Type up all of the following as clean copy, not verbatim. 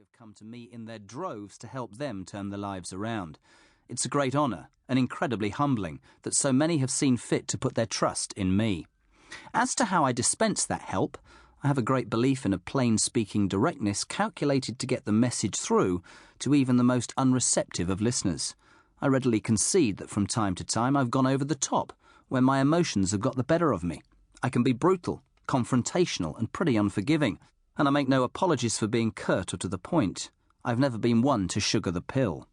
have come to me in their droves to help them turn their lives around. It's a great honour and incredibly humbling that so many have seen fit to put their trust in me. As to how I dispense that help, I have a great belief in a plain-speaking directness calculated to get the message through to even the most unreceptive of listeners. I readily concede that from time to time I've gone over the top, when my emotions have got the better of me. I can be brutal, confrontational and pretty unforgiving, and I make no apologies for being curt or to the point. I've never been one to sugar the pill.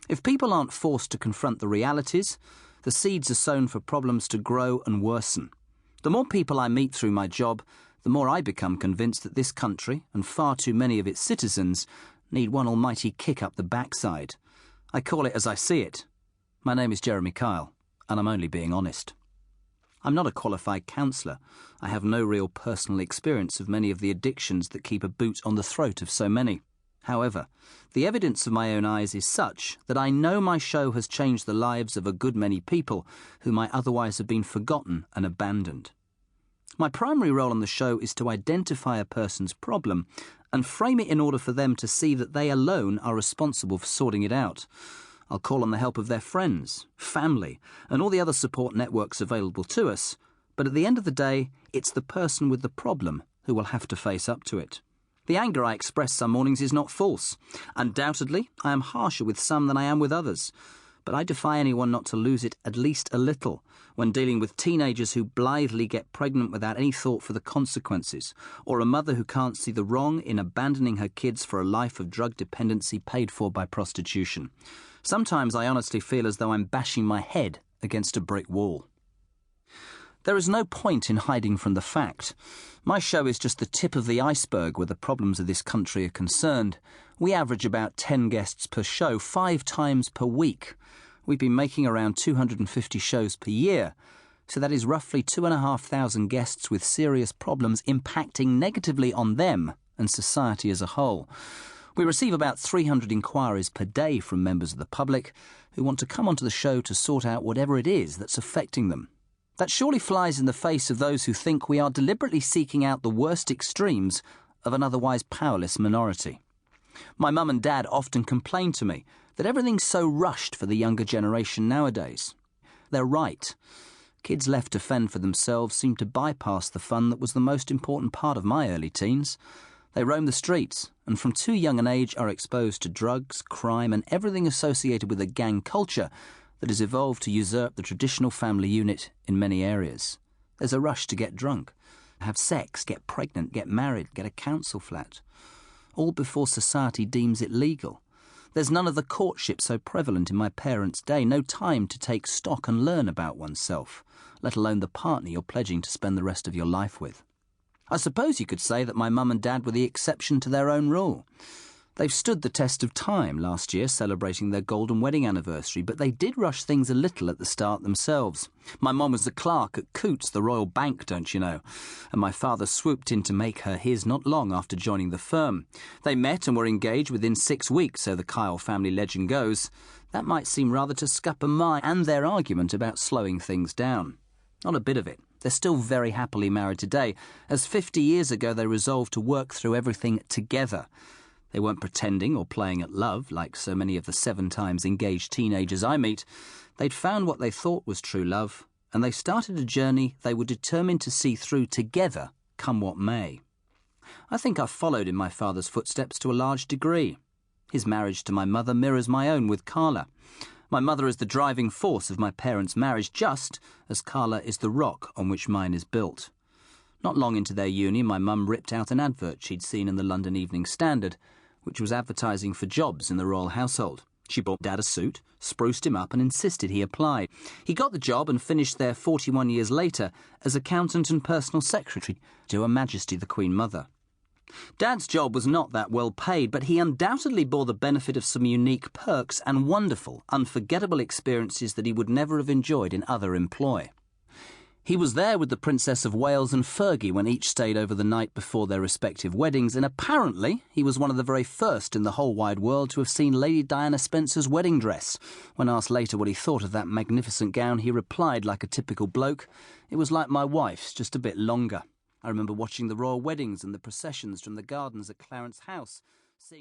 If people aren't forced to confront the realities, the seeds are sown for problems to grow and worsen. The more people I meet through my job, the more I become convinced that this country, and far too many of its citizens, need one almighty kick up the backside. I call it as I see it. My name is Jeremy Kyle, and I'm only being honest. I'm not a qualified counsellor. I have no real personal experience of many of the addictions that keep a boot on the throat of so many. However, the evidence of my own eyes is such that I know my show has changed the lives of a good many people who might otherwise have been forgotten and abandoned. My primary role on the show is to identify a person's problem and frame it in order for them to see that they alone are responsible for sorting it out. I'll call on the help of their friends, family, and all the other support networks available to us, but at the end of the day, it's the person with the problem who will have to face up to it. The anger I express some mornings is not false. Undoubtedly, I am harsher with some than I am with others, but I defy anyone not to lose it at least a little when dealing with teenagers who blithely get pregnant without any thought for the consequences, or a mother who can't see the wrong in abandoning her kids for a life of drug dependency paid for by prostitution. Sometimes I honestly feel as though I'm bashing my head against a brick wall. There is no point in hiding from the fact. My show is just the tip of the iceberg where the problems of this country are concerned. We average about 10 guests per show, 5 times per week. We've been making around 250 shows per year, so that is roughly 2,500 guests with serious problems impacting negatively on them and society as a whole. We receive about 300 inquiries per day from members of the public who want to come onto the show to sort out whatever it is that's affecting them. That surely flies in the face of those who think we are deliberately seeking out the worst extremes of an otherwise powerless minority. My mum and dad often complain to me that everything's so rushed for the younger generation nowadays. They're right. Kids left to fend for themselves seem to bypass the fun that was the most important part of my early teens. They roam the streets, and from too young an age are exposed to drugs, crime, and everything associated with a gang culture that has evolved to usurp the traditional family unit in many areas. There's a rush to get drunk, have sex, get pregnant, get married, get a council flat, all before society deems it legal. There's none of the courtship so prevalent in my parents' day, no time to take stock and learn about oneself, let alone the partner you're pledging to spend the rest of your life with. I suppose you could say that my mum and dad were the exception to their own rule. They've stood the test of time last year celebrating their golden wedding anniversary, but they did rush things a little at the start themselves. My mum was a clerk at Coots, the Royal Bank, don't you know, and my father swooped in to make her his not long after joining the firm. They met and were engaged within 6 weeks, so the Kyle family legend goes. That might seem rather to scupper my and their argument about slowing things down. Not a bit of it. They're still very happily married today, as 50 years ago they resolved to work through everything together. They weren't pretending or playing at love, like so many of the 7 times engaged teenagers I meet. They'd found what they thought was true love, and they started a journey they were determined to see through together, come what may. I think I've followed in my father's footsteps to a large degree. His marriage to my mother mirrors my own with Carla. My mother is the driving force of my parents' marriage, just as Carla is the rock on which mine is built. Not long into their union, my mum ripped out an advert she'd seen in the London Evening Standard, which was advertising for jobs in the royal household. She bought Dad a suit, spruced him up and insisted he apply. He got the job and finished there 41 years later as accountant and personal secretary to Her Majesty the Queen Mother. Dad's job was not that well paid, but he undoubtedly bore the benefit of some unique perks and wonderful, unforgettable experiences that he would never have enjoyed in other employ. He was there with the Princess of Wales and Fergie when each stayed over the night before their respective weddings, and apparently he was one of the very first in the whole wide world to have seen Lady Diana Spencer's wedding dress. When asked later what he thought of that magnificent gown, he replied like a typical bloke, "It was like my wife's, just a bit longer." I remember watching the royal weddings and the processions from the gardens at Clarence House, seeing